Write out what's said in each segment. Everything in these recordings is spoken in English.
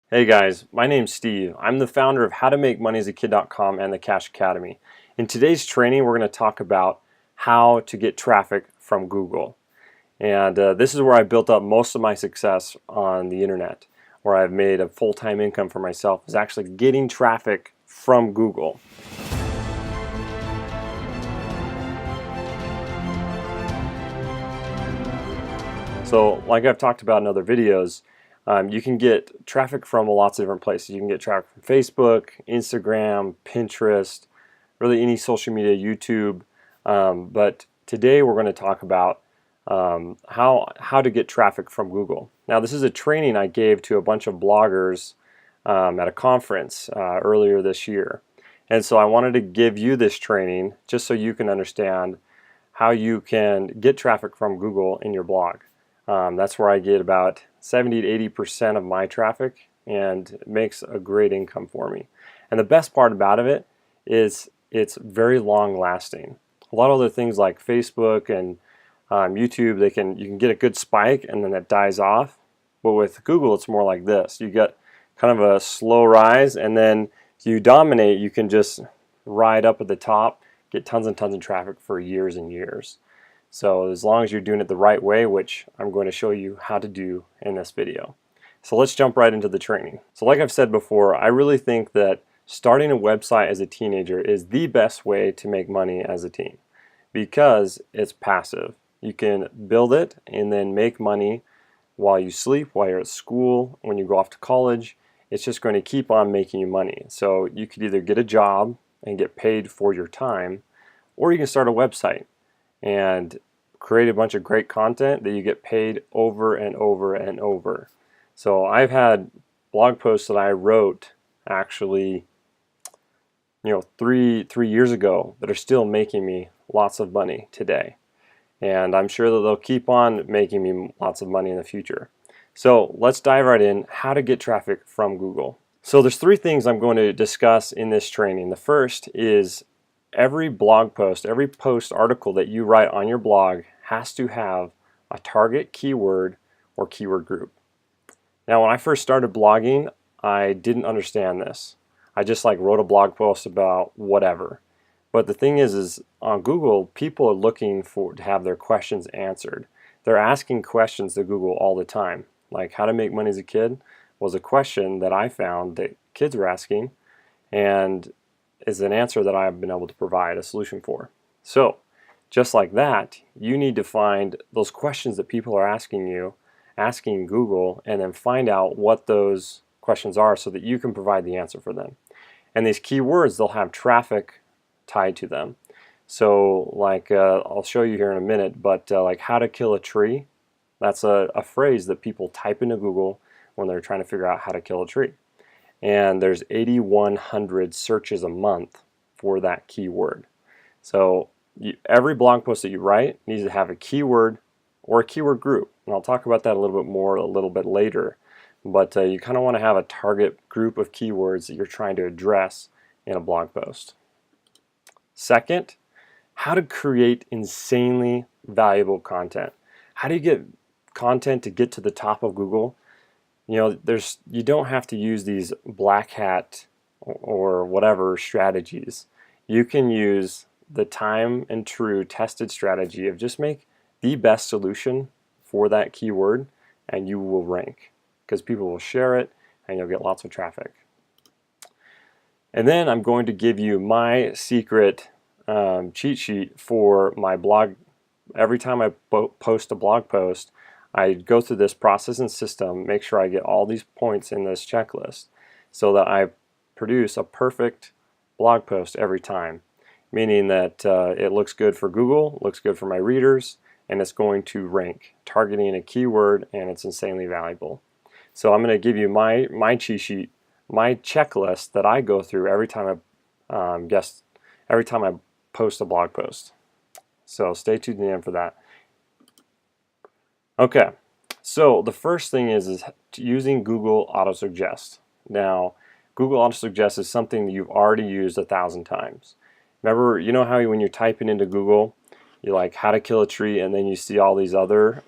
Hey guys, my name's Steve. I'm the founder of howtomakemoneyasakid.com and the Cash Academy. In today's training, we're going to talk about how to get traffic from Google. And this is where I built up most of my success on the internet, where I've made a full-time income for myself, is actually getting traffic from Google. So like I've talked about in other videos, you can get traffic from lots of different places. You can get traffic from Facebook, Instagram, Pinterest, really any social media, YouTube. But today we're going to talk about how to get traffic from Google. Now this is a training I gave to a bunch of bloggers at a conference earlier this year. And so I wanted to give you this training just so you can understand how you can get traffic from Google in your blog. That's where I get about 70 to 80% of my traffic, and it makes a great income for me. And the best part about it is it's very long lasting. A lot of other things like Facebook and YouTube, you can get a good spike and then it dies off. But with Google, it's more like this. You get kind of a slow rise, and then if you dominate, you can just ride up at the top, get tons and tons of traffic for years and years. So as long as you're doing it the right way, which I'm going to show you how to do in this video. So let's jump right into the training. So like I've said before, I really think that starting a website as a teenager is the best way to make money as a teen because it's passive. You can build it and then make money while you sleep, while you're at school, when you go off to college. It's just going to keep on making you money. So you could either get a job and get paid for your time, or you can start a website and create a bunch of great content that you get paid over and over and over. So I've had blog posts that I wrote actually, three years ago that are still making me lots of money today. And I'm sure that they'll keep on making me lots of money in the future. So let's dive right in, how to get traffic from Google. So there's three things I'm going to discuss in this training. The first is every blog post, every post article that you write on your blog has to have a target keyword or keyword group. Now when I first started blogging, I didn't understand this. I just wrote a blog post about whatever. But the thing is on Google, people are looking to have their questions answered. They're asking questions to Google all the time. Like how to make money as a kid was a question that I found that kids were asking, and is an answer that I've been able to provide a solution for. So just like that, you need to find those questions that people are asking Google, and then find out what those questions are so that you can provide the answer for them. And these keywords, they'll have traffic tied to them. So I'll show you here in a minute, but like how to kill a tree, that's a phrase that people type into Google when they're trying to figure out how to kill a tree. And there's 8,100 searches a month for that keyword. So every blog post that you write needs to have a keyword or a keyword group. And I'll talk about that a little bit more a little bit later. But you kind of want to have a target group of keywords that you're trying to address in a blog post. Second, how to create insanely valuable content. How do you get content to get to the top of Google? You don't have to use these black hat or whatever strategies. You can use the time and true tested strategy of just make the best solution for that keyword, and you will rank because people will share it and you'll get lots of traffic. And then I'm going to give you my secret cheat sheet for my blog. Every time I post a blog post, I go through this process and system, make sure I get all these points in this checklist so that I produce a perfect blog post every time, meaning that it looks good for Google, looks good for my readers, and it's going to rank, targeting a keyword, and it's insanely valuable. So I'm going to give you my cheat sheet, my checklist that I go through every time I post a blog post. So stay tuned to the end for that. Okay, so the first thing is using Google Autosuggest. Now, Google Autosuggest is something that you've already used 1,000 times. Remember, you know how when you're typing into Google, you like how to kill a tree, and then you see all these other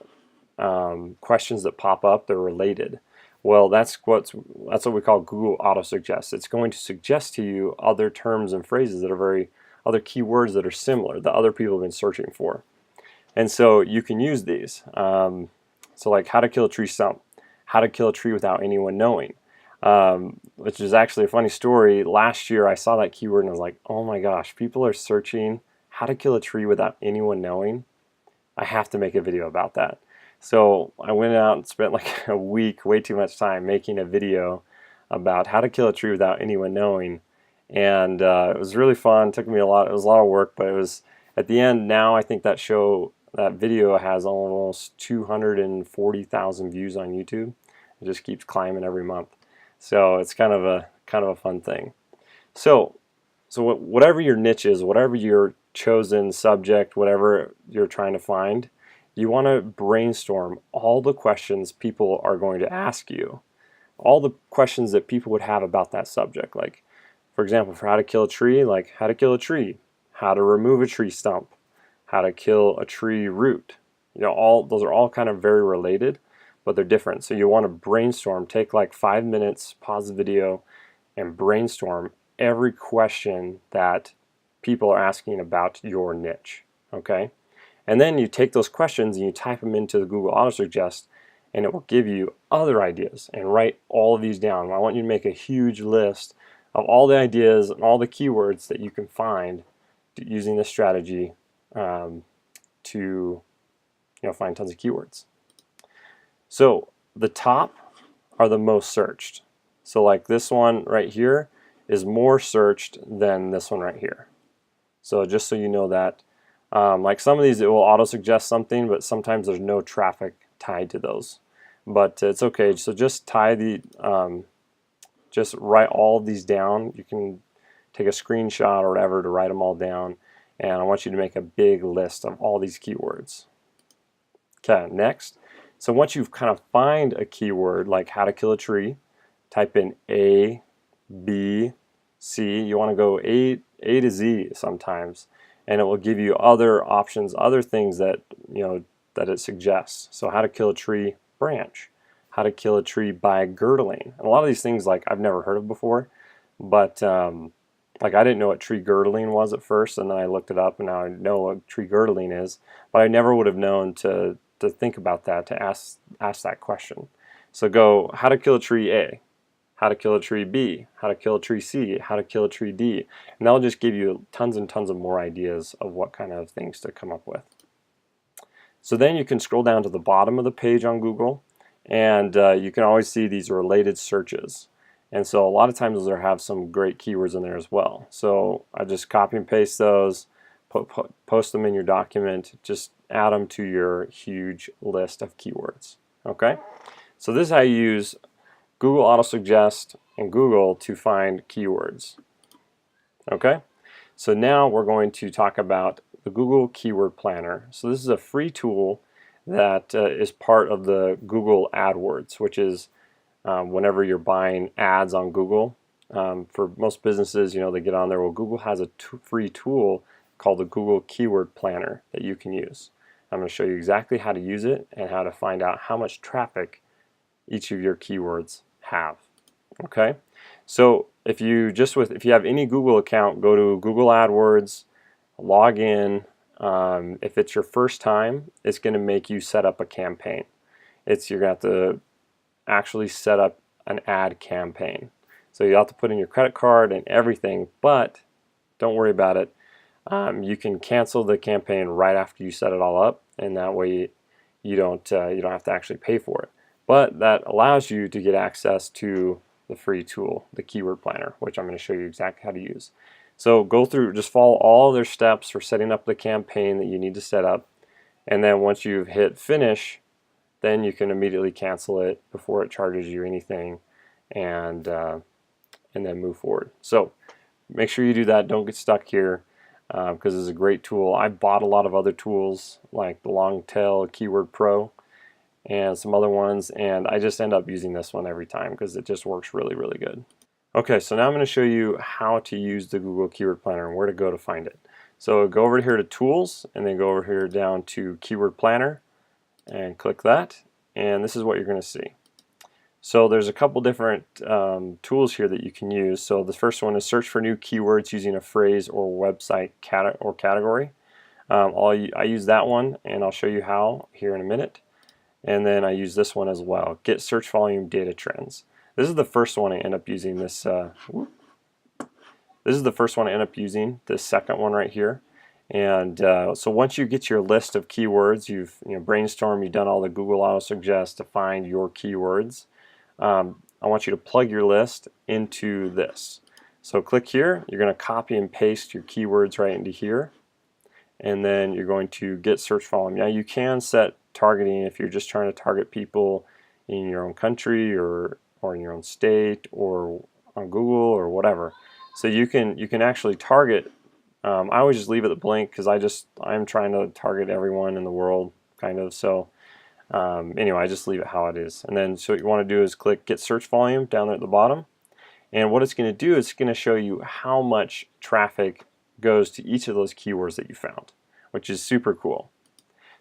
questions that pop up, they're related. Well, that's what we call Google Autosuggest. It's going to suggest to you other terms and phrases that are other keywords that are similar that other people have been searching for. And so you can use these. So like how to kill a tree stump, how to kill a tree without anyone knowing, which is actually a funny story. Last year I saw that keyword and I was like, oh my gosh, people are searching how to kill a tree without anyone knowing. I have to make a video about that. So I went out and spent like a week, way too much time, making a video about how to kill a tree without anyone knowing. And it was really fun. It took me a lot. It was a lot of work, but it was at the end. Now I think that video has almost 240,000 views on YouTube. It just keeps climbing every month. So it's kind of a fun thing. So whatever your niche is, whatever your chosen subject, whatever you're trying to find, you want to brainstorm all the questions people are going to ask you, all the questions that people would have about that subject. Like, for example, for how to kill a tree, like how to kill a tree, how to remove a tree stump, how to kill a tree root. You know, those are all kind of very related, but they're different. So you want to brainstorm, take like 5 minutes, pause the video, and brainstorm every question that people are asking about your niche, okay? And then you take those questions and you type them into the Google Autosuggest, and it will give you other ideas. And write all of these down. I want you to make a huge list of all the ideas and all the keywords that you can find using this strategy to find tons of keywords. So the top are the most searched. So like this one right here is more searched than this one right here. So just so you know that, like some of these, it will auto-suggest something, but sometimes there's no traffic tied to those. But it's okay. So just just write all of these down. You can take a screenshot or whatever to write them all down. And I want you to make a big list of all these keywords. Okay, next. So once you've kind of find a keyword like how to kill a tree, type in A, B, C. You want to go A to Z sometimes, and it will give you other options, other things that that it suggests. So how to kill a tree branch, how to kill a tree by girdling. And a lot of these things like I've never heard of before, but like I didn't know what tree girdling was at first, and then I looked it up, and now I know what tree girdling is. But I never would have known to think about that, to ask that question. So go how to kill a tree A, how to kill a tree B, how to kill a tree C, how to kill a tree D, and that'll just give you tons and tons of more ideas of what kind of things to come up with. So then you can scroll down to the bottom of the page on Google, and you can always see these related searches. And so a lot of times those have some great keywords in there as well. So I just copy and paste those, post them in your document, just add them to your huge list of keywords. Okay? So this is how you use Google Autosuggest and Google to find keywords. Okay? So now we're going to talk about the Google Keyword Planner. So this is a free tool that is part of the Google AdWords, which is whenever you're buying ads on Google. For most businesses, they get on there. Well, Google has a free tool called the Google Keyword Planner that you can use. I'm going to show you exactly how to use it and how to find out how much traffic each of your keywords have. Okay, so if you have any Google account, go to Google AdWords, log in. If it's your first time, it's going to make you set up a campaign. You're going to have to actually set up an ad campaign. So you have to put in your credit card and everything, but don't worry about it. You can cancel the campaign right after you set it all up, and that way you don't have to actually pay for it. But that allows you to get access to the free tool, the Keyword Planner, which I'm going to show you exactly how to use. So go through, just follow all their steps for setting up the campaign that you need to set up, and then once you've hit finish, then you can immediately cancel it before it charges you anything, and then move forward. So make sure you do that. Don't get stuck here, because it's a great tool. I bought a lot of other tools like the Longtail Keyword Pro and some other ones, and I just end up using this one every time because it just works really, really good. Okay, so now I'm going to show you how to use the Google Keyword Planner and where to go to find it. So go over here to Tools, and then go over here down to Keyword Planner, and click that, and this is what you're going to see. So there's a couple different tools here that you can use. So the first one is search for new keywords using a phrase or website category. I use that one, and I'll show you how here in a minute. And then I use this one as well. Get search volume data trends. This is the first one I end up using. This is the first one I end up using. This second one right here. And so once you get your list of keywords, you've brainstormed, you've done all the Google Autosuggest to find your keywords. I want you to plug your list into this. So click here. You're going to copy and paste your keywords right into here. And then you're going to get search volume. Now you can set targeting if you're just trying to target people in your own country or in your own state or on Google or whatever. So you can actually target. I always just leave it blank because I'm trying to target everyone in the world kind of. So anyway, I just leave it how it is. And then so what you want to do is click get search volume down there at the bottom. And what it's going to do is it's going to show you how much traffic goes to each of those keywords that you found, which is super cool.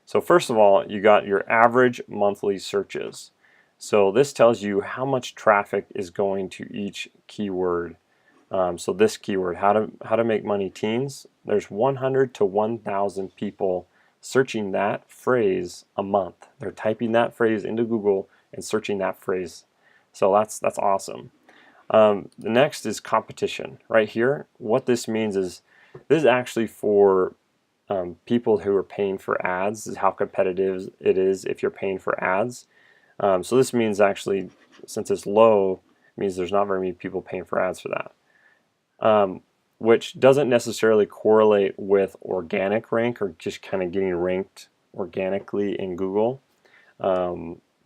So first of all, you got your average monthly searches. So this tells you how much traffic is going to each keyword. So this keyword, how to make money teens, there's 100 to 1,000 people searching that phrase a month. They're typing that phrase into Google and searching that phrase. So that's awesome. The next is competition. Right here, what this means is this is actually for people who are paying for ads. This is how competitive it is if you're paying for ads. So this means actually, since it's low, it means there's not very many people paying for ads for that. Which doesn't necessarily correlate with organic rank or just kind of getting ranked organically in Google.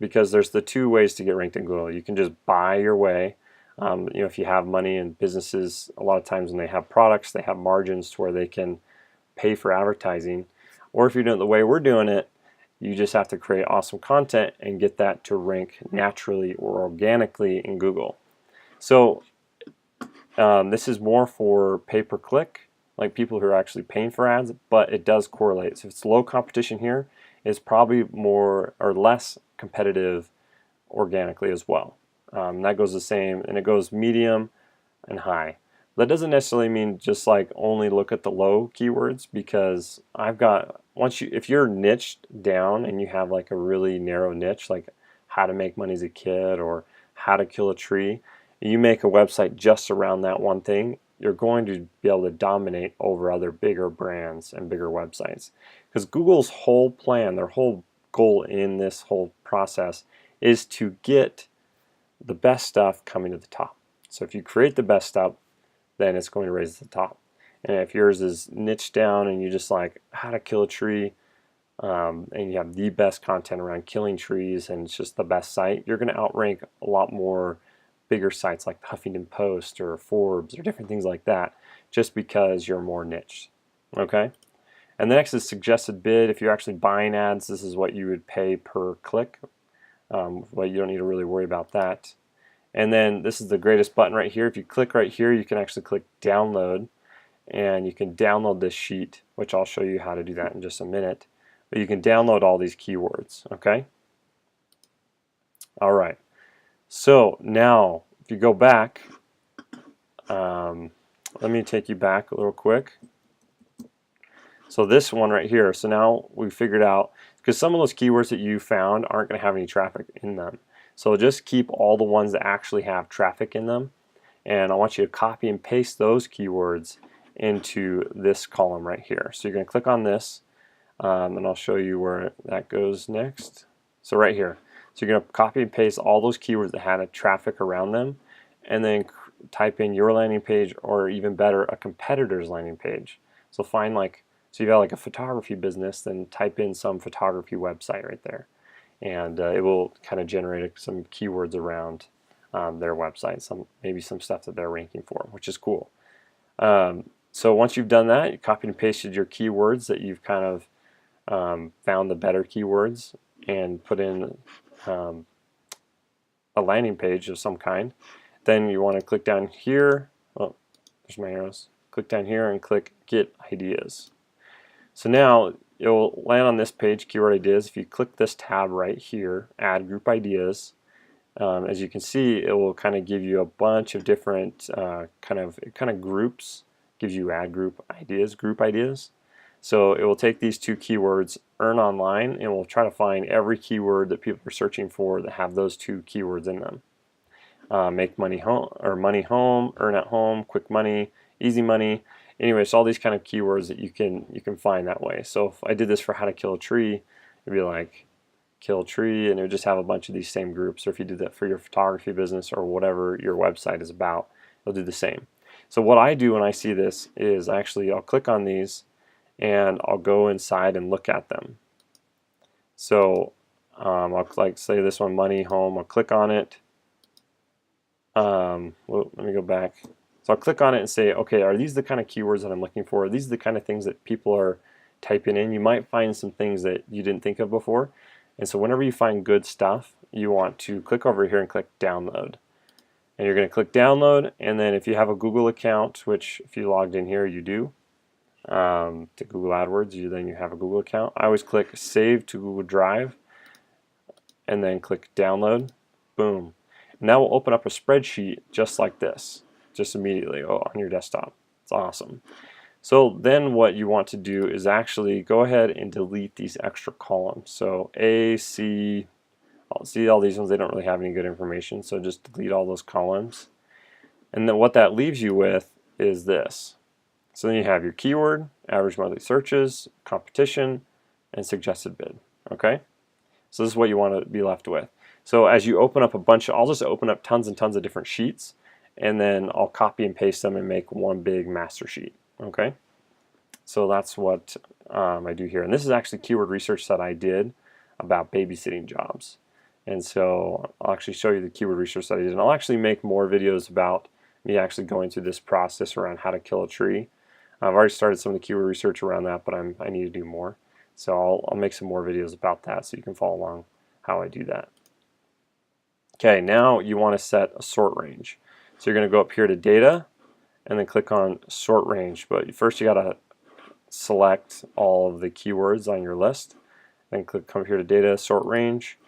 Because there's the two ways to get ranked in Google. You can just buy your way. If you have money in businesses, a lot of times when they have products, they have margins to where they can pay for advertising. Or if you're doing it the way we're doing it, you just have to create awesome content and get that to rank naturally or organically in Google. So this is more for pay-per-click, like people who are actually paying for ads, but it does correlate. So if it's low competition here, it's probably more or less competitive organically as well. That goes the same, and it goes medium and high. That doesn't necessarily mean just like only look at the low keywords, because if you're niched down and you have like a really narrow niche, like how to make money as a kid or how to kill a tree, you make a website just around that one thing, you're going to be able to dominate over other bigger brands and bigger websites. Because Google's whole plan, their whole goal in this whole process is to get the best stuff coming to the top. So if you create the best stuff, then it's going to raise to the top. And if yours is niche down and you just like how to kill a tree, and you have the best content around killing trees and it's just the best site, you're going to outrank a lot more bigger sites like Huffington Post or Forbes or different things like that, just because you're more niche. Okay? And the next is suggested bid. If you're actually buying ads, this is what you would pay per click. Well, you don't need to really worry about that. And then this is the greatest button right here. If you click right here, you can actually click download, and you can download this sheet, which I'll show you how to do that in just a minute. But you can download all these keywords, okay? All right. So now, if you go back, let me take you back a little quick. So this one right here, so now we figured out, because some of those keywords that you found aren't going to have any traffic in them. So just keep all the ones that actually have traffic in them, and I want you to copy and paste those keywords into this column right here. So you're going to click on this, and I'll show you where that goes next. So right here. So you're going to copy and paste all those keywords that had a traffic around them, and then type in your landing page, or even better, a competitor's landing page. So find so you've got like a photography business, then type in some photography website right there. And it will kind of generate some keywords around their website, maybe some stuff that they're ranking for, which is cool. So once you've done that, you copied and pasted your keywords that you've kind of found the better keywords, and put in a landing page of some kind. Then you want to click down here. Oh, there's my arrows. Click down here and click Get Ideas. So now you'll land on this page, Keyword Ideas. If you click this tab right here, Add Group Ideas, As you can see, it will kind of give you a bunch of different kind of groups, gives you group ideas. So it will take these two keywords, earn online, and we'll try to find every keyword that people are searching for that have those two keywords in them. Make money home, or money home, earn at home, quick money, easy money. Anyway, so all these kind of keywords that you can find that way. So if I did this for how to kill a tree, it'd be like kill tree, and it would just have a bunch of these same groups. Or if you did that for your photography business or whatever your website is about, it'll do the same. So what I do when I see this is I'll click on these and I'll go inside and look at them. So I'll like say this one, money home. I'll click on it. Well, let me go back. So I'll click on it and say, okay, are these the kind of keywords that I'm looking for? Are these the kind of things that people are typing in? You might find some things that you didn't think of before. And so whenever you find good stuff, you want to click over here and click download. And you're going to click download, and then if you have a Google account, which if you logged in here you do, to Google AdWords, then you have a Google account. I always click save to Google Drive and then click download. Boom. And that will open up a spreadsheet just like this, just immediately on your desktop. It's awesome. So then what you want to do is actually go ahead and delete these extra columns. So A, C, see all these ones, they don't really have any good information, so just delete all those columns. And then what that leaves you with is this. So then you have your keyword, average monthly searches, competition, and suggested bid. Okay? So this is what you want to be left with. So as you open up I'll just open up tons and tons of different sheets, and then I'll copy and paste them and make one big master sheet. Okay? So that's what I do here. And this is actually keyword research that I did about babysitting jobs. And so I'll actually show you the keyword research that I did. And I'll actually make more videos about me actually going through this process around how to kill a tree. I've already started some of the keyword research around that, but I need to do more. So I'll make some more videos about that so you can follow along how I do that. Okay, now you want to set a sort range. So you're going to go up here to data and then click on sort range. But first you got to select all of the keywords on your list. Then come here to data, sort range.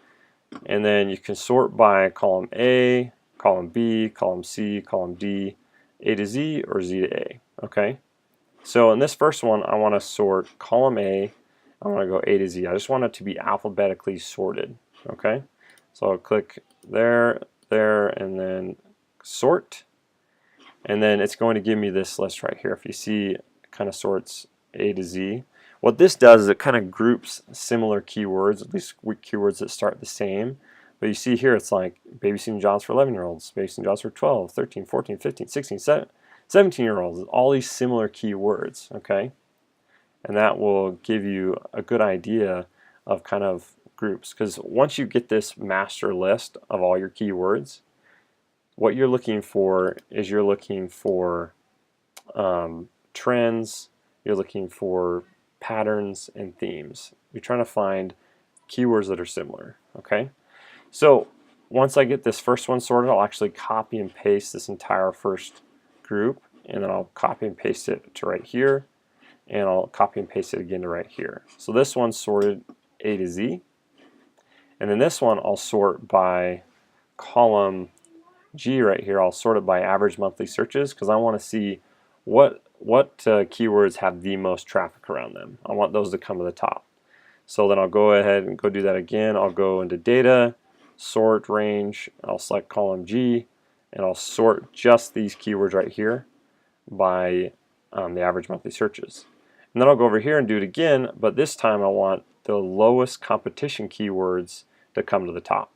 And then you can sort by column A, column B, column C, column D, A to Z, or Z to A. Okay? So in this first one, I want to sort column A. I want to go A to Z. I just want it to be alphabetically sorted. Okay? So I'll click there, and then sort. And then it's going to give me this list right here. If you see, it kind of sorts A to Z. What this does is it kind of groups similar keywords, at least keywords that start the same. But you see here it's like babysitting jobs for 11-year-olds, babysitting jobs for 12, 13, 14, 15, 16, 17-year-olds, all these similar keywords, okay? And that will give you a good idea of kind of groups. Because once you get this master list of all your keywords, what you're looking for is you're looking for trends, you're looking for patterns and themes. You're trying to find keywords that are similar. Okay, so once I get this first one sorted, I'll actually copy and paste this entire first group, and then I'll copy and paste it to right here, and I'll copy and paste it again to right here. So this one's sorted A to Z, and then this one I'll sort by column G right here. I'll sort it by average monthly searches because I want to see what keywords have the most traffic around them. I want those to come to the top. So then I'll go ahead and go do that again. I'll go into data, sort range, I'll select column G, and I'll sort just these keywords right here by the average monthly searches. And then I'll go over here and do it again, but this time I want the lowest competition keywords to come to the top.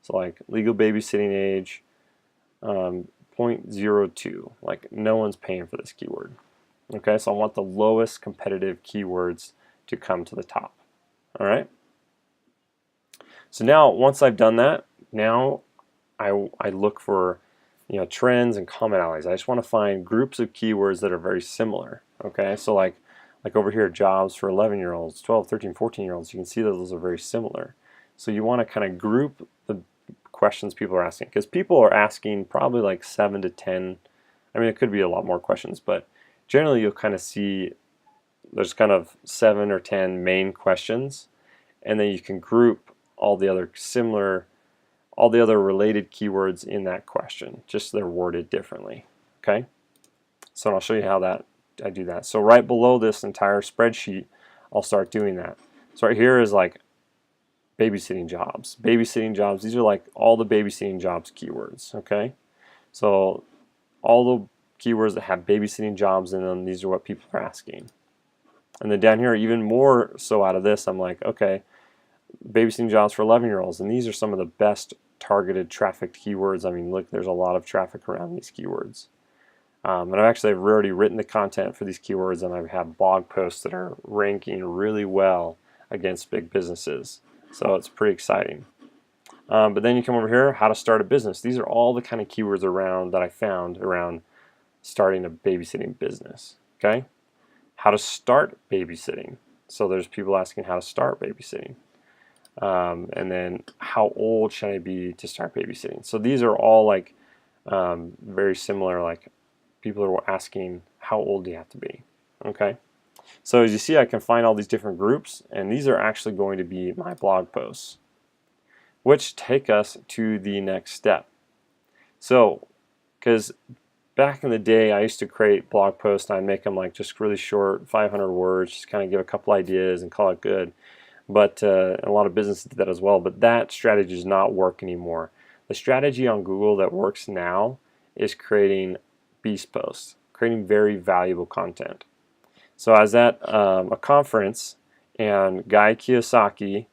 So like legal babysitting age, 0.02, like no one's paying for this keyword. Okay, so I want the lowest competitive keywords to come to the top. All right. So now once I've done that, now I look for trends and commonalities. I just want to find groups of keywords that are very similar. Okay, so like over here, jobs for 11-year-olds, 12, 13, 14-year-olds. You can see that those are very similar. So you want to kind of group the questions people are asking, because people are asking probably like 7 to 10. I mean, it could be a lot more questions, but generally you'll kind of see there's kind of 7 or 10 main questions, and then you can group all the other similar all the other related keywords in that question, just they're worded differently. Okay, so I'll show you how that I do that. So right below this entire spreadsheet, I'll start doing that. So right here is like babysitting jobs. Babysitting jobs, these are like all the babysitting jobs keywords, okay? So all the keywords that have babysitting jobs in them, these are what people are asking. And then down here, even more so out of this, I'm like, okay, babysitting jobs for 11-year-olds, and these are some of the best targeted trafficked keywords. I mean, look, there's a lot of traffic around these keywords. And I've already written the content for these keywords, and I have blog posts that are ranking really well against big businesses. So it's pretty exciting. But then you come over here, how to start a business. These are all the kind of keywords around that I found around starting a babysitting business. Okay, how to start babysitting. So there's people asking how to start babysitting. And then how old should I be to start babysitting? So these are all like very similar. Like people are asking how old do you have to be? Okay. So as you see, I can find all these different groups, and these are actually going to be my blog posts, which take us to the next step. So, because back in the day, I used to create blog posts, and I'd make them like just really short, 500 words, just kind of give a couple ideas and call it good. But a lot of businesses did that as well, but that strategy does not work anymore. The strategy on Google that works now is creating beast posts, creating very valuable content. So I was at a conference, and Guy Kiyosaki,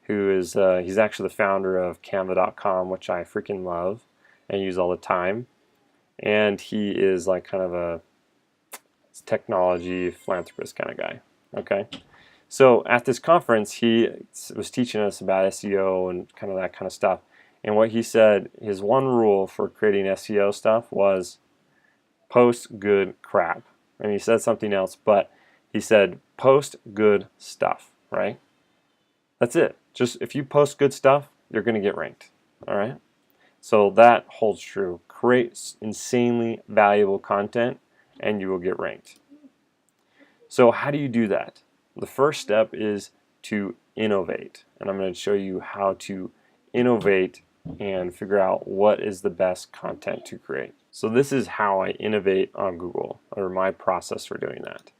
who is he's actually the founder of Canva.com, which I freaking love and use all the time, and he is like kind of a technology philanthropist kind of guy. Okay, so at this conference, he was teaching us about SEO and kind of that kind of stuff. And what he said, his one rule for creating SEO stuff was post good crap. And he said something else, but he said post good stuff, right? That's it. Just if you post good stuff, you're going to get ranked, all right? So that holds true. Create insanely valuable content and you will get ranked. So how do you do that? The first step is to innovate. And I'm going to show you how to innovate and figure out what is the best content to create. So this is how I innovate on Google, or my process for doing that.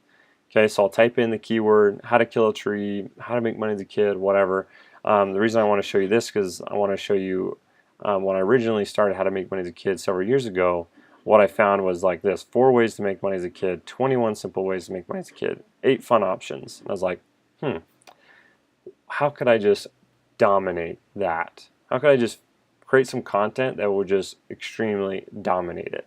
Okay, so I'll type in the keyword, how to kill a tree, how to make money as a kid, whatever. The reason I want to show you this because I want to show you when I originally started how to make money as a kid several years ago, what I found was like this: 4 ways to make money as a kid, 21 simple ways to make money as a kid, 8 fun options. And I was like, how could I just dominate that? How could I just create some content that would just extremely dominate it?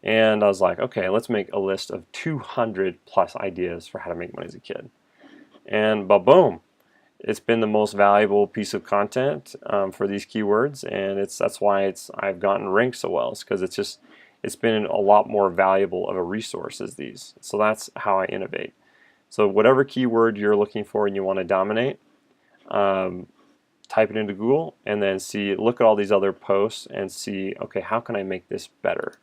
And I was like, okay, let's make a list of 200 plus ideas for how to make money as a kid. And boom, it's been the most valuable piece of content for these keywords, and that's why I've gotten ranked so well. It's because it's been a lot more valuable of a resource as these. So that's how I innovate. So whatever keyword you're looking for and you want to dominate, type it into Google and then look at all these other posts and see, okay, how can I make this better?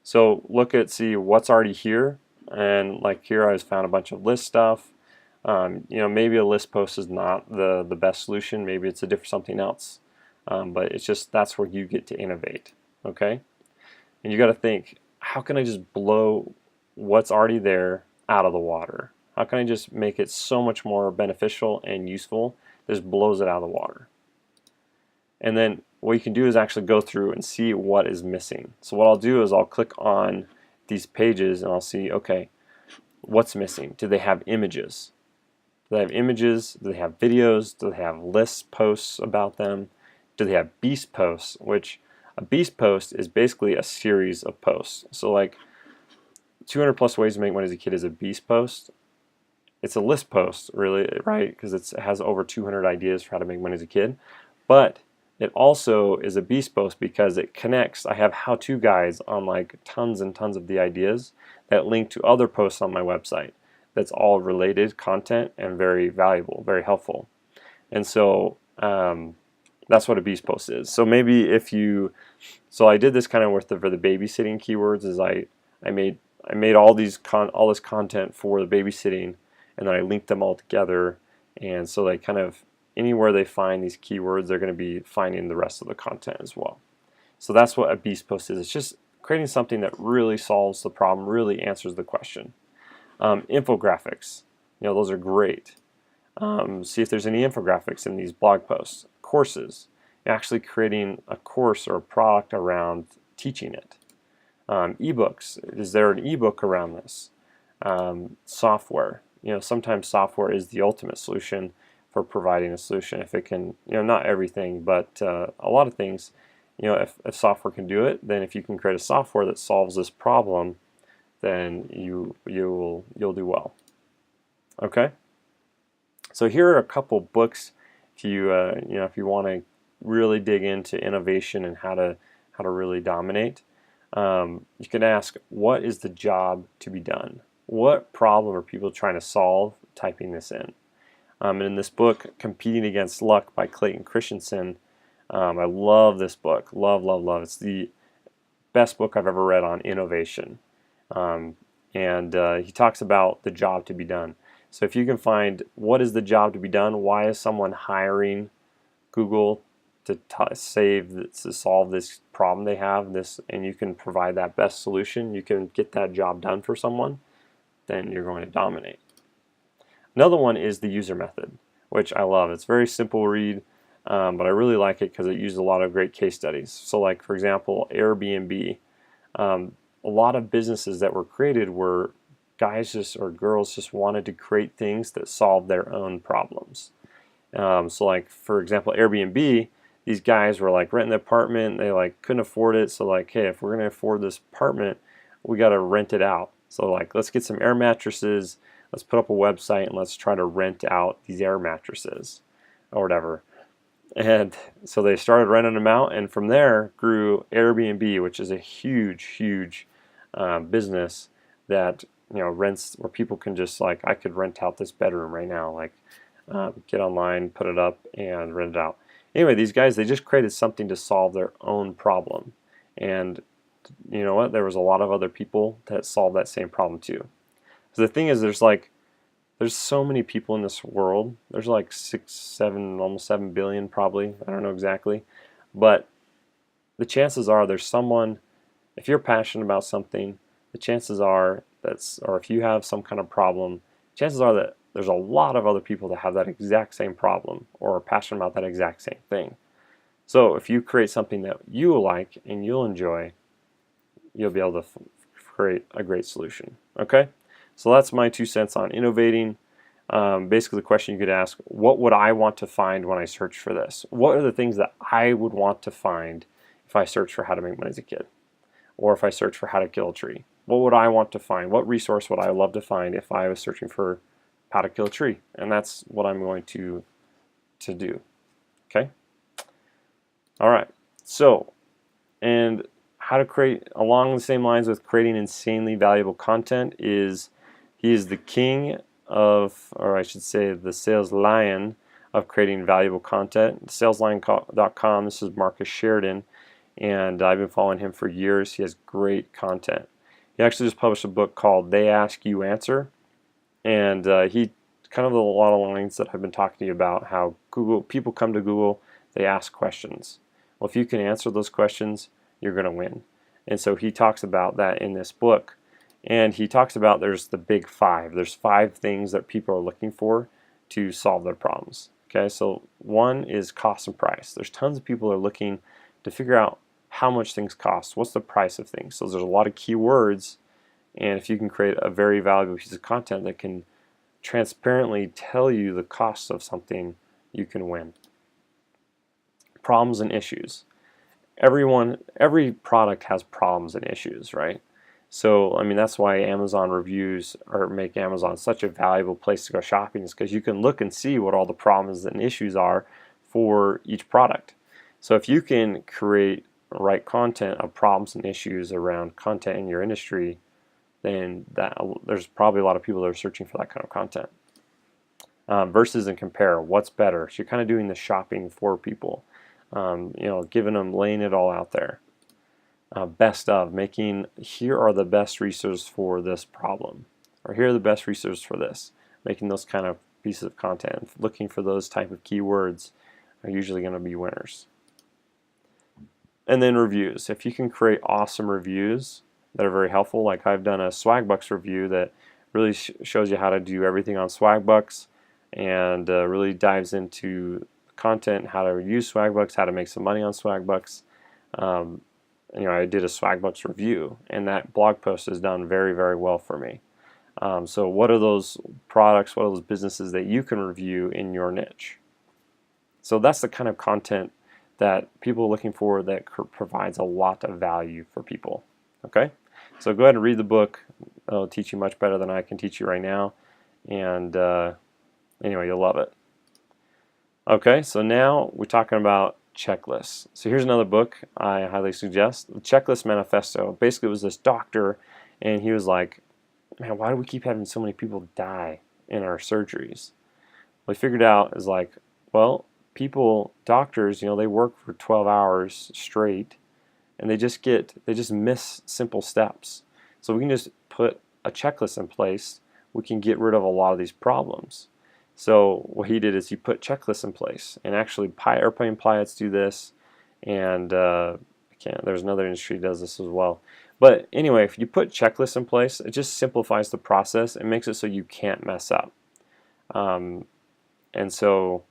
So see what's already here, and like here I found a bunch of list stuff. Maybe a list post is not the best solution. Maybe it's something else. But it's just that's where you get to innovate. Okay, and you got to think, how can I just blow what's already there out of the water? How can I just make it so much more beneficial and useful? Just blows it out of the water. And then what you can do is actually go through and see what is missing. So what I'll do is I'll click on these pages and I'll see, okay, what's missing? Do they have images? Do they have images? Do they have videos? Do they have lists, posts about them? Do they have beast posts? Which a beast post is basically a series of posts. So like 200 plus ways to make money as a kid is a beast post. It's a list post, really, right? Because it has over 200 ideas for how to make money as a kid. But it also is a beast post because it connects. I have how-to guides on like tons and tons of the ideas that link to other posts on my website. That's all related content and very valuable, very helpful. And so that's what a beast post is. So maybe so I did this kind of for the babysitting keywords. Is I made all this content for the babysitting, and then I linked them all together, and so they kind of anywhere they find these keywords, they're going to be finding the rest of the content as well. So that's what a beast post is. It's just creating something that really solves the problem, really answers the question. Infographics, those are great. See if there's any infographics in these blog posts. Courses, you're actually creating a course or a product around teaching it. Ebooks, is there an ebook around this? Software, sometimes software is the ultimate solution for providing a solution. If it can, not everything, but a lot of things, if software can do it, then if you can create a software that solves this problem, then you'll do well. Okay. So here are a couple books if you if you want to really dig into innovation and how to really dominate. You can ask, what is the job to be done? What problem are people trying to solve? Typing this in. And in this book, Competing Against Luck by Clayton Christensen, I love this book. Love, love, love. It's the best book I've ever read on innovation. And he talks about the job to be done. So if you can find what is the job to be done, why is someone hiring Google to solve this problem they have, and you can provide that best solution, you can get that job done for someone, then you're going to dominate. Another one is the user method, which I love. It's a very simple read, but I really like it because it uses a lot of great case studies. So like, for example, Airbnb. A lot of businesses that were created were guys or girls just wanted to create things that solve their own problems. So like, for example, Airbnb, these guys were like renting the apartment, they like couldn't afford it, so like, hey, if we're gonna afford this apartment, we gotta rent it out. So like, let's get some air mattresses, let's put up a website, and let's try to rent out these air mattresses or whatever. And so they started renting them out, and from there grew Airbnb, which is a huge business that rents, where people can just like, I could rent out this bedroom right now, like get online, put it up, and rent it out. Anyway, these guys, they just created something to solve their own problem, and you know what? There was a lot of other people that solved that same problem too. So the thing is, there's so many people in this world. There's like 6, 7, almost 7 billion probably. I don't know exactly, but the chances are there's someone. If you're passionate about something, the chances are or if you have some kind of problem, chances are that there's a lot of other people that have that exact same problem or are passionate about that exact same thing. So if you create something that you like and you'll enjoy, you'll be able to create a great solution. Okay? So that's my 2 cents on innovating. Basically the question you could ask, what would I want to find when I search for this? What are the things that I would want to find if I search for how to make money as a kid? Or if I search for how to kill a tree? What would I want to find? What resource would I love to find if I was searching for how to kill a tree? And that's what I'm going to do. Okay? All right. So, and how to create, along the same lines with creating insanely valuable content, is he is the king of, or I should say the sales lion of creating valuable content. Saleslion.com, this is Marcus Sheridan, and I've been following him for years. He has great content. He actually just published a book called They Ask You Answer, and he kind of a lot of lines that I've been talking to you about, how people come to Google, they ask questions. Well, if you can answer those questions, you're going to win. And so he talks about that in this book. And he talks about there's the big 5. There's 5 things that people are looking for to solve their problems. Okay, so one is cost and price. There's tons of people that are looking to figure out how much things cost. What's the price of things? So there's a lot of keywords, and if you can create a very valuable piece of content that can transparently tell you the cost of something, you can win. Problems and issues. Every product has problems and issues, right? So, I mean, that's why Amazon reviews make Amazon such a valuable place to go shopping, is because you can look and see what all the problems and issues are for each product. So if you can write content of problems and issues around content in your industry, then there's probably a lot of people that are searching for that kind of content. Versus and compare, what's better? So you're kind of doing the shopping for people, laying it all out there. Best of, here are the best resources for this problem, or here are the best resources for this, making those kind of pieces of content. Looking for those type of keywords are usually going to be winners. And then reviews. If you can create awesome reviews that are very helpful, like I've done a Swagbucks review that really shows you how to do everything on Swagbucks, and really dives into content, how to use Swagbucks, how to make some money on Swagbucks. I did a Swagbucks review, and that blog post has done very, very well for me. So what are those products, what are those businesses that you can review in your niche? So that's the kind of content that people are looking for that provides a lot of value for people. Okay? So go ahead and read the book. It'll teach you much better than I can teach you right now. And anyway, you'll love it. Okay, so now we're talking about checklists. So here's another book I highly suggest, The Checklist Manifesto. Basically, it was this doctor, and he was like, man, why do we keep having so many people die in our surgeries? What he figured out is like, well, doctors, they work for 12 hours straight, and they just miss simple steps. So we can just put a checklist in place. We can get rid of a lot of these problems. So what he did is he put checklists in place, and actually airplane pilots do this, and there's another industry that does this as well. But anyway, if you put checklists in place, it just simplifies the process and makes it so you can't mess up. And so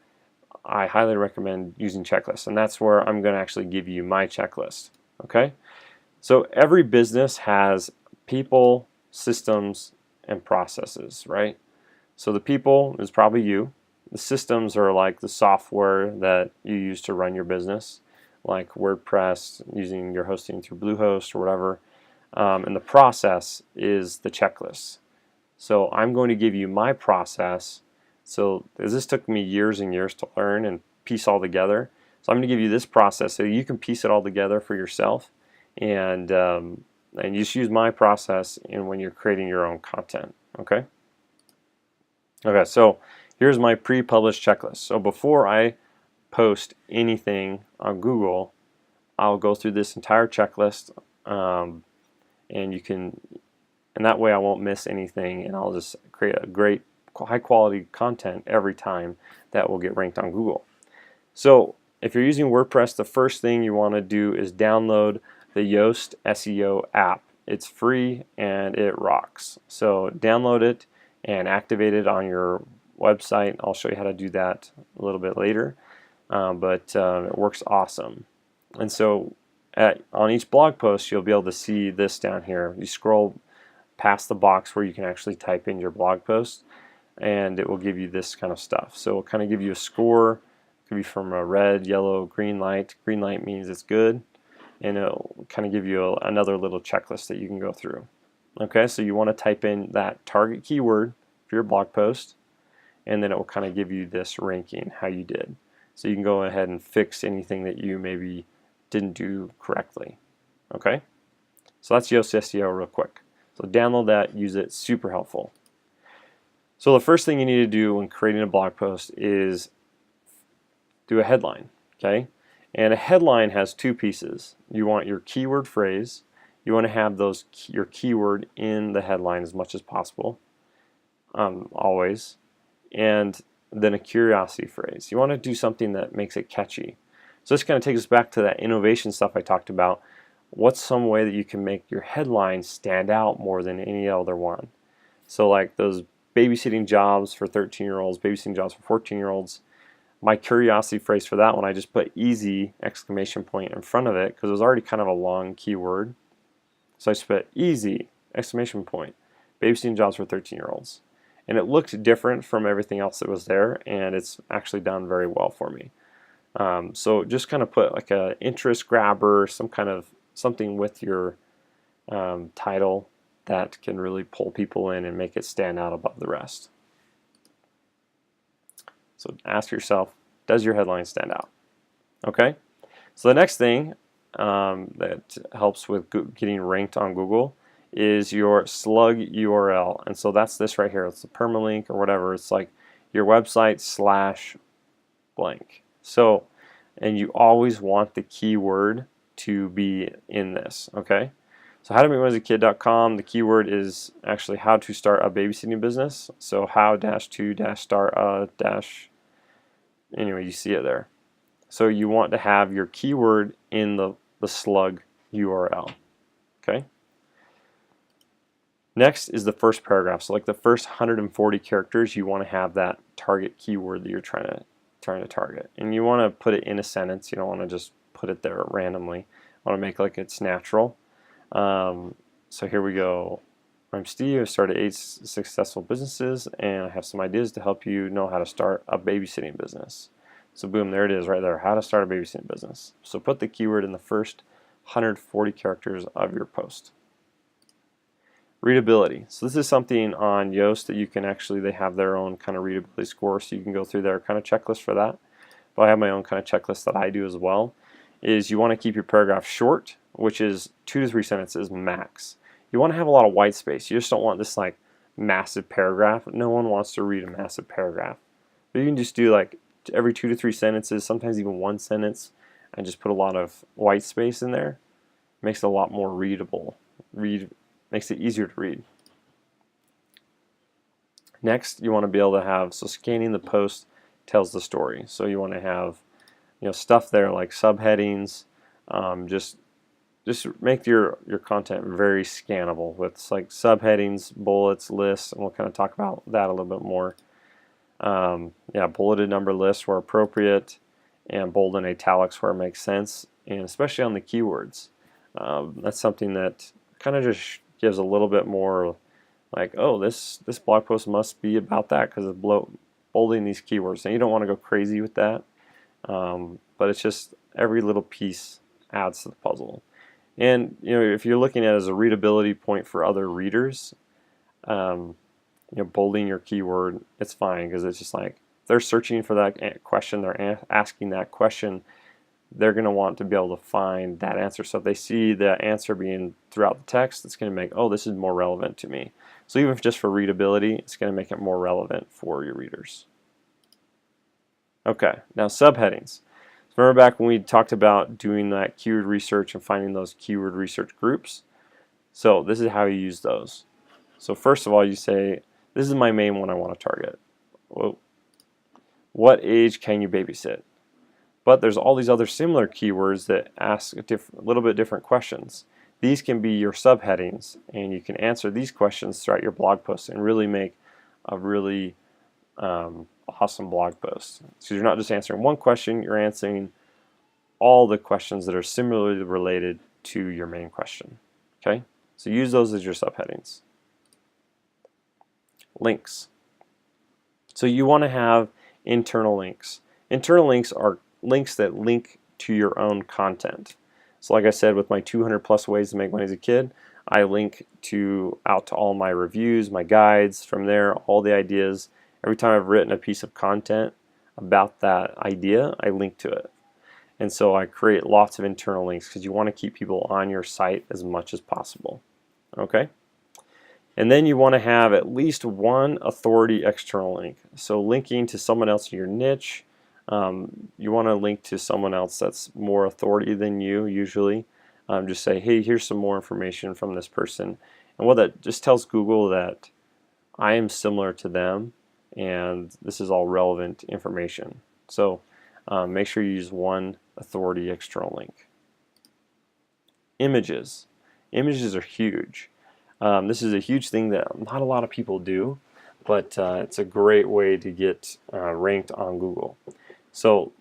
I highly recommend using checklists, and that's where I'm going to actually give you my checklist. Okay? So every business has people, systems, and processes, right? So the people is probably you. The systems are like the software that you use to run your business, like WordPress, using your hosting through Bluehost or whatever. And the process is the checklist. So I'm going to give you my process. So this took me years and years to learn and piece all together. So I'm going to give you this process so you can piece it all together for yourself, and just use my process when you're creating your own content. Okay. Okay, so here's my pre-published checklist. So before I post anything on Google, I'll go through this entire checklist, and that way I won't miss anything, and I'll just create a great high-quality content every time that will get ranked on Google. So if you're using WordPress, the first thing you want to do is download the Yoast SEO app. It's free and it rocks. So download it and activate it on your website. I'll show you how to do that a little bit later, but it works awesome. And so on each blog post, you'll be able to see this down here. You scroll past the box where you can actually type in your blog post, and it will give you this kind of stuff. So it'll kind of give you a score. It could be from a red, yellow, green light. Green light means it's good, and it'll kind of give you another little checklist that you can go through. Okay, so you want to type in that target keyword for your blog post, and then it will kind of give you this ranking, how you did. So you can go ahead and fix anything that you maybe didn't do correctly. Okay, so that's Yoast SEO real quick. So download that, use it, super helpful. So the first thing you need to do when creating a blog post is do a headline. Okay, and a headline has two pieces. You want your keyword phrase. You want to have your keyword in the headline as much as possible, always, and then a curiosity phrase. You want to do something that makes it catchy. So this kind of takes us back to that innovation stuff I talked about. What's some way that you can make your headline stand out more than any other one? So like those babysitting jobs for 13-year-olds, babysitting jobs for 14-year-olds. My curiosity phrase for that one, I just put easy exclamation point in front of it because it was already kind of a long keyword. So I just put easy exclamation point, babysitting jobs for 13-year-olds. And it looked different from everything else that was there, and it's actually done very well for me. So just kind of put like a interest grabber, something with your title that can really pull people in and make it stand out above the rest. So ask yourself, does your headline stand out? Okay. So the next thing that helps with getting ranked on Google is your slug URL, and so that's this right here. It's a permalink or whatever. It's like your website / blank. So, and you always want the keyword to be in this. Okay. So howtomakemoneyaskid.com, the keyword is actually how to start a babysitting business. So how dash to dash start a dash, anyway, you see it there. So you want to have your keyword in the slug URL. Okay. Next is the first paragraph. So like the first 140 characters, you want to have that target keyword that you're trying to target, and you want to put it in a sentence. You don't want to just put it there randomly. You want to make like it's natural. So here we go. I'm Steve. I started 8 successful businesses, and I have some ideas to help you know how to start a babysitting business. So boom, there it is right there. How to start a babysitting business. So put the keyword in the first 140 characters of your post. Readability. So this is something on Yoast that you can actually, they have their own kind of readability score, so you can go through their kind of checklist for that. But I have my own kind of checklist that I do as well. Is you want to keep your paragraph short, which is 2 to 3 sentences max. You want to have a lot of white space. You just don't want this like massive paragraph. No one wants to read a massive paragraph. But you can just do like every 2 to 3 sentences, sometimes even 1 sentence, and just put a lot of white space in there. Makes it a lot more readable. Makes it easier to read. Next, you want to be able to have, so scanning the post tells the story. So you want to have, stuff there like subheadings. Just make your content very scannable with like subheadings, bullets, lists, and we'll kind of talk about that a little bit more. Yeah, bulleted number lists where appropriate, and bold and italics where it makes sense, and especially on the keywords. That's something that kind of just gives a little bit more like, oh, this blog post must be about that because it's bolding these keywords. And you don't want to go crazy with that, but it's just every little piece adds to the puzzle. And if you're looking at it as a readability point for other readers, bolding your keyword, it's fine because it's just like they're searching for that question, they're asking that question, they're going to want to be able to find that answer. So if they see the answer being throughout the text, it's going to make, oh, this is more relevant to me. So even if just for readability, it's going to make it more relevant for your readers. Okay, now subheadings. So remember back when we talked about doing that keyword research and finding those keyword research groups? So this is how you use those. So first of all, you say, this is my main one I want to target. Whoa. What age can you babysit? But there's all these other similar keywords that ask a little bit different questions. These can be your subheadings, and you can answer these questions throughout your blog post and really make a really awesome blog post. So you're not just answering one question, you're answering all the questions that are similarly related to your main question. Okay? So use those as your subheadings. Links. So you want to have internal links. Internal links are links that link to your own content. So like I said, with my 200 plus ways to make money as a kid, I link out to all my reviews, my guides from there, all the ideas. Every time I've written a piece of content about that idea, I link to it. And so I create lots of internal links because you want to keep people on your site as much as possible. Okay? And then you want to have at least one authority external link. So linking to someone else in your niche. You want to link to someone else that's more authority than you usually. Just say, hey, here's some more information from this person. And what that just tells Google that I am similar to them and this is all relevant information. So make sure you use one authority external link. Images. Images are huge. This is a huge thing that not a lot of people do, but it's a great way to get ranked on Google. So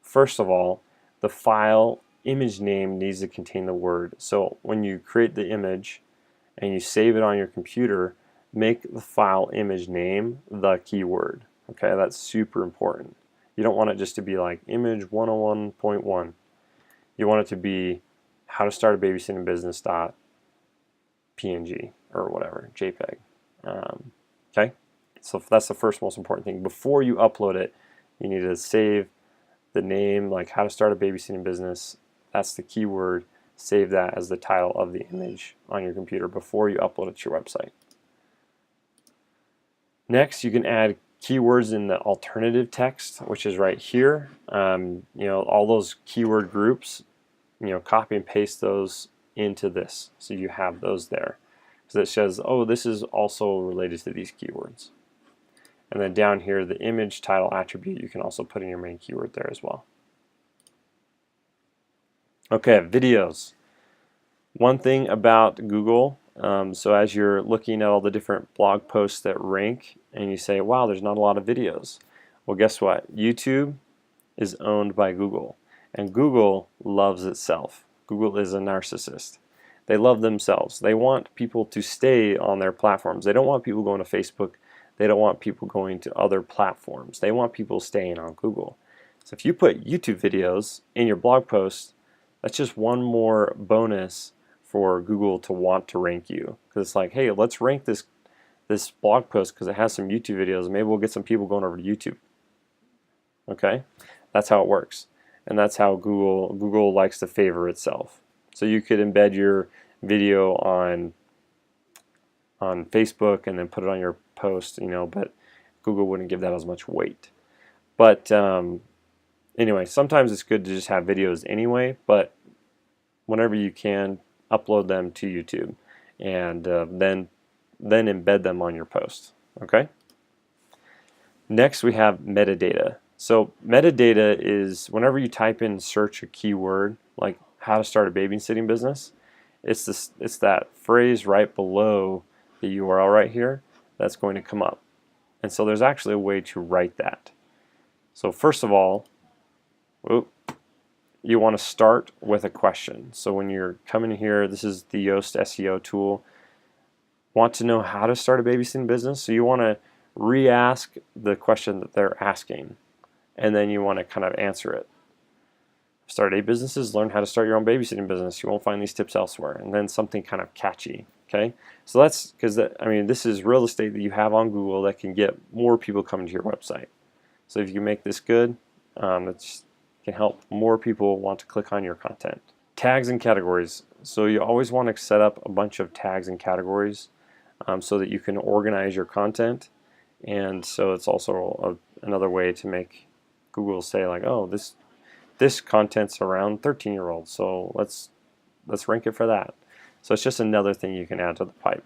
first of all, the file image name needs to contain the word. So when you create the image and you save it on your computer, make the file image name the keyword. Okay, that's super important. You don't want it just to be like image 101.1. You want it to be how to start a babysitting business .png or whatever, JPEG. Okay, so that's the first most important thing. Before you upload it, you need to save the name, like how to start a babysitting business. That's the keyword. Save that as the title of the image on your computer before you upload it to your website. Next, you can add keywords in the alternative text, which is right here. All those keyword groups, copy and paste those into this, so you have those there. So it says, oh, this is also related to these keywords. And then down here, the image title attribute, you can also put in your main keyword there as well. Okay, videos. One thing about Google, so as you're looking at all the different blog posts that rank and you say, wow, there's not a lot of videos. Well, guess what? YouTube is owned by Google, and Google loves itself. Google is a narcissist. They love themselves. They want people to stay on their platforms. They don't want people going to Facebook. They don't want people going to other platforms. They want people staying on Google. So if you put YouTube videos in your blog post, that's just one more bonus for Google to want to rank you. Because it's like, hey, let's rank this blog post because it has some YouTube videos. Maybe we'll get some people going over to YouTube. Okay, that's how it works, and that's how Google likes to favor itself. So you could embed your video on Facebook and then put it on your post, but Google wouldn't give that as much weight. But anyway, sometimes it's good to just have videos anyway, but whenever you can, upload them to YouTube and then embed them on your post. Okay. Next, we have metadata. So metadata is whenever you type in search a keyword like how to start a babysitting business, it's that phrase right below the URL right here that's going to come up. And so there's actually a way to write that. So first of all, you want to start with a question. So when you're coming here, this is the Yoast SEO tool. Want to know how to start a babysitting business? So you want to re-ask the question that they're asking, and then you want to kind of answer it. Start 8 businesses, learn how to start your own babysitting business. You won't find these tips elsewhere. And then something kind of catchy. Okay, so that's because this is real estate that you have on Google that can get more people coming to your website. So if you make this good, it can help more people want to click on your content. Tags and categories. So you always want to set up a bunch of tags and categories so that you can organize your content. And so it's also another way to make Google say like, oh, this content's around 13-year-olds, so let's rank it for that. So it's just another thing you can add to the pipe.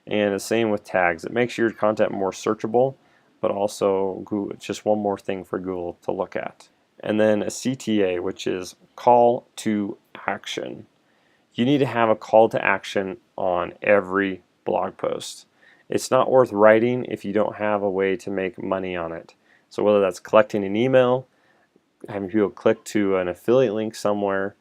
And the same with tags. It makes your content more searchable, but also it's just one more thing for Google to look at. And then a CTA, which is call to action. You need to have a call to action on every blog post. It's not worth writing if you don't have a way to make money on it. So whether that's collecting an email, having people click to an affiliate link somewhere,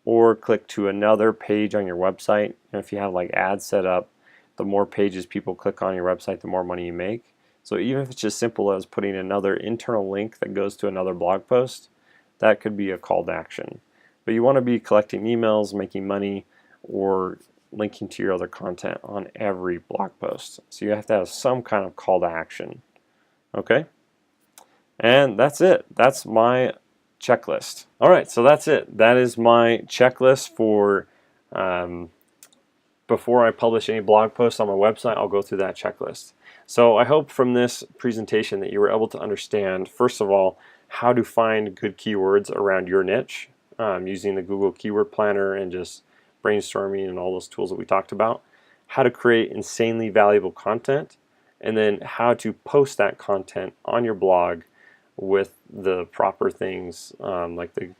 or click to another page on your website. And if you have like ads set up, the more pages people click on your website, the more money you make. So even if it's just simple as putting another internal link that goes to another blog post, that could be a call to action. But you want to be collecting emails, making money, or linking to your other content on every blog post. So you have to have some kind of call to action. Okay? And that's it. That's my checklist. All right, so that's it. That is my checklist for before I publish any blog posts on my website. I'll go through that checklist. So I hope from this presentation that you were able to understand, first of all, how to find good keywords around your niche using the Google Keyword Planner and just brainstorming and all those tools that we talked about, how to create insanely valuable content, and then how to post that content on your blog with the proper things like the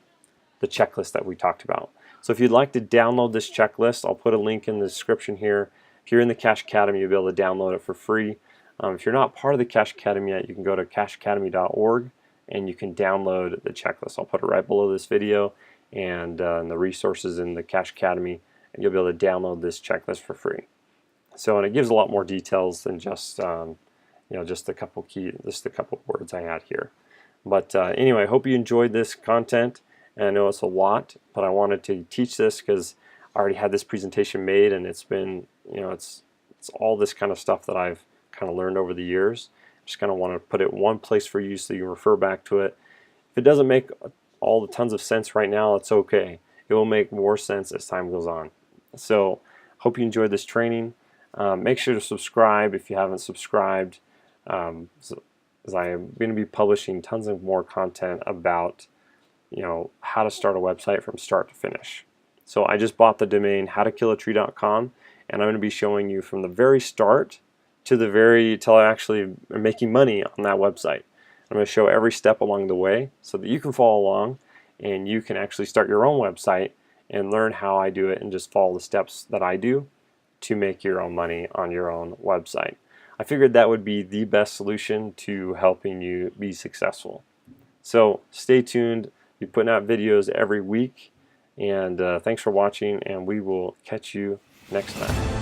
checklist that we talked about. So if you'd like to download this checklist, I'll put a link in the description here. If you're in the Cash Academy, you'll be able to download it for free. If you're not part of the Cash Academy yet, you can go to cashacademy.org and you can download the checklist. I'll put it right below this video and the resources in the Cash Academy, and you'll be able to download this checklist for free. So, and it gives a lot more details than just just a couple words I had here. But anyway, I hope you enjoyed this content. And I know it's a lot, but I wanted to teach this because I already had this presentation made, and it's been, it's all this kind of stuff that I've kind of learned over the years. Just kind of want to put it in one place for you so you can refer back to it. If it doesn't make all the tons of sense right now, it's okay. It will make more sense as time goes on. So hope you enjoyed this training. Make sure to subscribe if you haven't subscribed, as I am going to be publishing tons of more content about how to start a website from start to finish. So I just bought the domain howtokillatree.com, and I'm going to be showing you from the very start to the very till I actually am making money on that website. I'm going to show every step along the way so that you can follow along and you can actually start your own website and learn how I do it and just follow the steps that I do to make your own money on your own website. I figured that would be the best solution to helping you be successful. So stay tuned. We're putting out videos every week, and thanks for watching, and we will catch you next time.